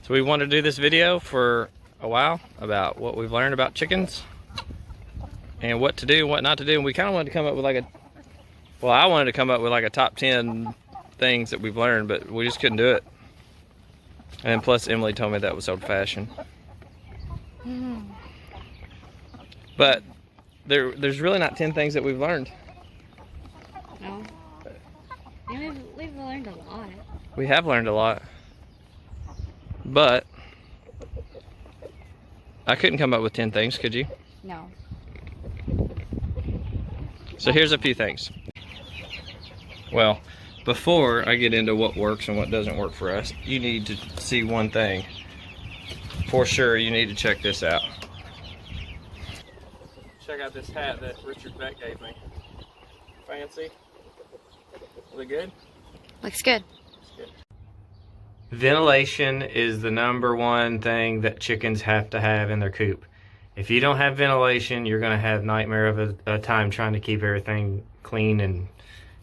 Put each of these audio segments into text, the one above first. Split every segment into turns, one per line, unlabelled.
So we wanted to do this video for a while about what we've learned about chickens and what to do and what not to do. And we kind of wanted to come up with like I wanted to come up with like a top 10 things that we've learned, but we just couldn't do it. And plus Emily told me that was old fashioned. But there's really not 10 things that we've learned.
No. And we've learned a lot.
We have learned a lot. But I couldn't come up with 10 things, could you?
No.
So here's a few things. Well, before I get into what works and what doesn't work for us, you need to see one thing. For sure, you need to check this out. Check out this hat that Richard Beck gave me. Fancy? Look good?
Looks good.
Ventilation is the #1 thing that chickens have to have in their coop. If you don't have ventilation, you're going to have nightmare of a time trying to keep everything clean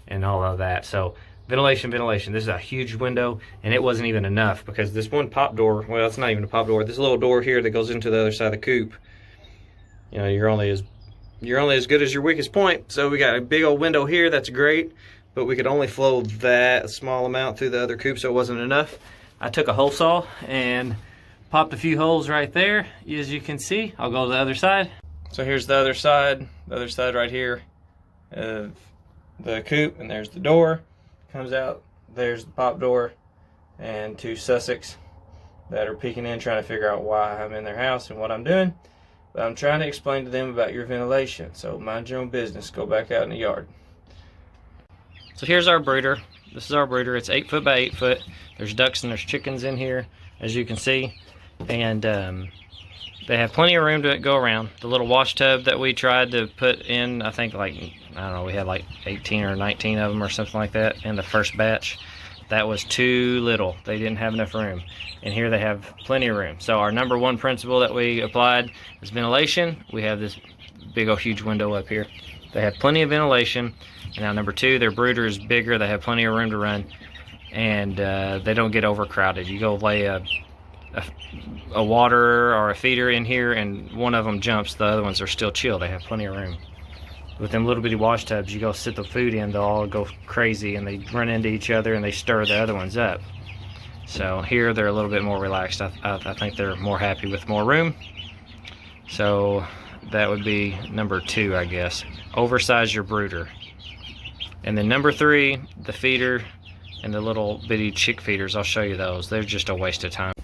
and all of that. So ventilation. This is a huge window, and it wasn't even enough because this one pop door, well, it's not even a pop door. This little door here that goes into the other side of the coop, you know, you're only as good as your weakest point. So we got a big old window here. That's great, but we could only flow that small amount through the other coop, so it wasn't enough. I took a hole saw and popped a few holes right there, as you can see. I'll go to the other side. So here's the other side right here of the coop, and there's the door. Comes out, there's the pop door, and 2 Sussex that are peeking in trying to figure out why I'm in their house and what I'm doing. But I'm trying to explain to them about your ventilation, so mind your own business. Go back out in the yard. So here's our brooder. This is our brooder. It's 8 foot by 8 foot. There's ducks and there's chickens in here, as you can see. And they have plenty of room to go around. The little wash tub that we tried to put in, I think like, I don't know, we had like 18 or 19 of them or something like that in the first batch. That was too little. They didn't have enough room. And here they have plenty of room. So our #1 principle that we applied is ventilation. We have this big old huge window up here. They have plenty of ventilation. And now #2, their brooder is bigger. They have plenty of room to run. And they don't get overcrowded. You go lay a water or a feeder in here and one of them jumps, the other ones are still chill. They have plenty of room. With them little bitty wash tubs, you go sit the food in, they'll all go crazy and they run into each other and they stir the other ones up. So here they're a little bit more relaxed. I think they're more happy with more room. So that would be #2, I guess. Oversize your brooder. And then #3, the feeder and the little bitty chick feeders. I'll show you those. They're just a waste of time.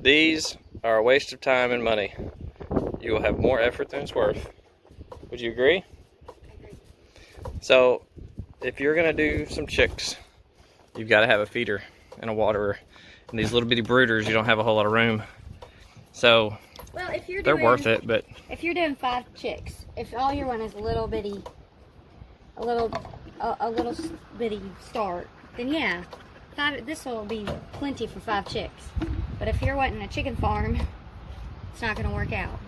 These are a waste of time and money. You will have more effort than it's worth. Would you agree? So if you're gonna do some chicks, you've got to have a feeder and a waterer. And these little bitty brooders, you don't have a whole lot of room. So
well, if you're
they're worth it, but
if you're doing 5 chicks, if all you want is a little bitty start, then yeah, this will be plenty for 5 chicks. But if you're wanting a chicken farm, it's not going to work out.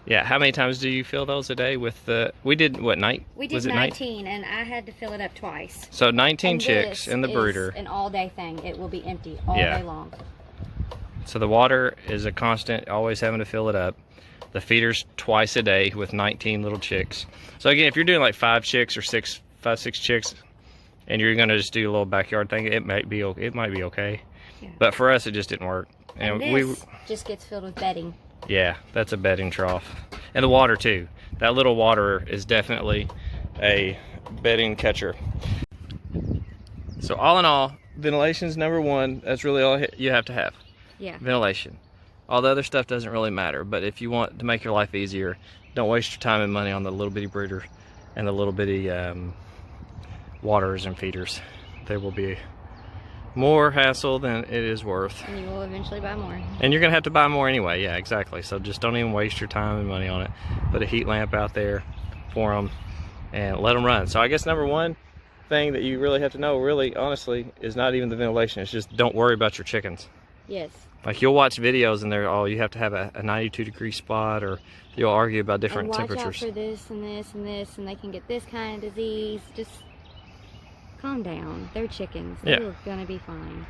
Yeah, how many times do you fill those a day with the, we did what, night?
We did 19 and I had to fill it up twice.
So 19 chicks in the brooder.
An all day thing. It will be empty all day long.
So the water is a constant, always having to fill it up. The feeder's twice a day with 19 little chicks. So again, if you're doing like 5 chicks or 5, 6 chicks, and you're gonna just do a little backyard thing, it might be okay. Yeah. But for us, it just didn't work.
And this just gets filled with bedding.
Yeah, that's a bedding trough. And the water too. That little water is definitely a bedding catcher. So all in all, ventilation's #1. That's really all you have to have.
Yeah. Ventilation.
All the other stuff doesn't really matter, but if you want to make your life easier, don't waste your time and money on the little bitty brooder and the little bitty waterers and feeders. They will be more hassle than it is worth.
And you will eventually buy more.
And you're gonna have to buy more anyway, yeah, exactly. So just don't even waste your time and money on it. Put a heat lamp out there for them and let them run. So I guess #1 thing that you really have to know, really, honestly, is not even the ventilation. It's just don't worry about your chickens.
Yes.
Like you'll watch videos and they're, oh, you have to have a 92-degree spot, or you'll argue about different temperatures.
Watch out for this and this and this, and they can get this kind of disease. Just calm down. They're chickens. They're gonna be fine.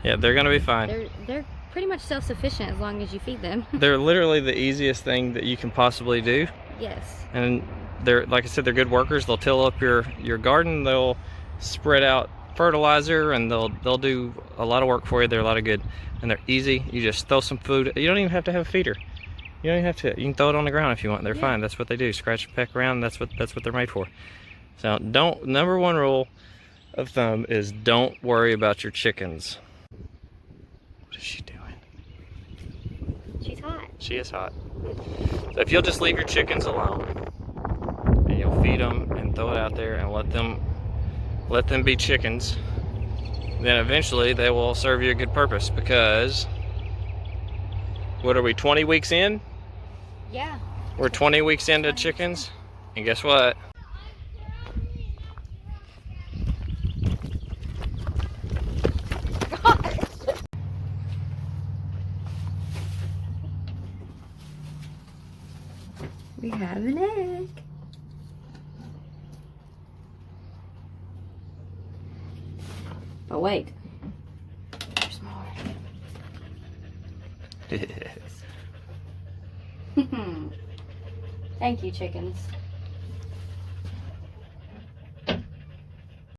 Yeah, they're gonna be fine.
They're pretty much self-sufficient as long as you feed them.
They're literally the easiest thing that you can possibly do.
Yes.
And they're, like I said, they're good workers. They'll till up your garden. They'll spread out fertilizer, and they'll do a lot of work for you. They're a lot of good, and they're easy. You just throw some food. You don't even have to have a feeder. You don't even have to. You can throw it on the ground if you want. They're fine. That's what they do. Scratch and peck around. That's what they're made for. So number one rule of thumb is don't worry about your chickens. What is she doing?
She's hot.
She is hot. So if you'll just leave your chickens alone, and you'll feed them and throw it out there and let them be chickens, then eventually they will serve you a good purpose. Because what are we, 20 weeks in?
Yeah.
We're 20 weeks into chickens, and guess what?
We have an egg. Oh wait, there's more. Thank you, chickens.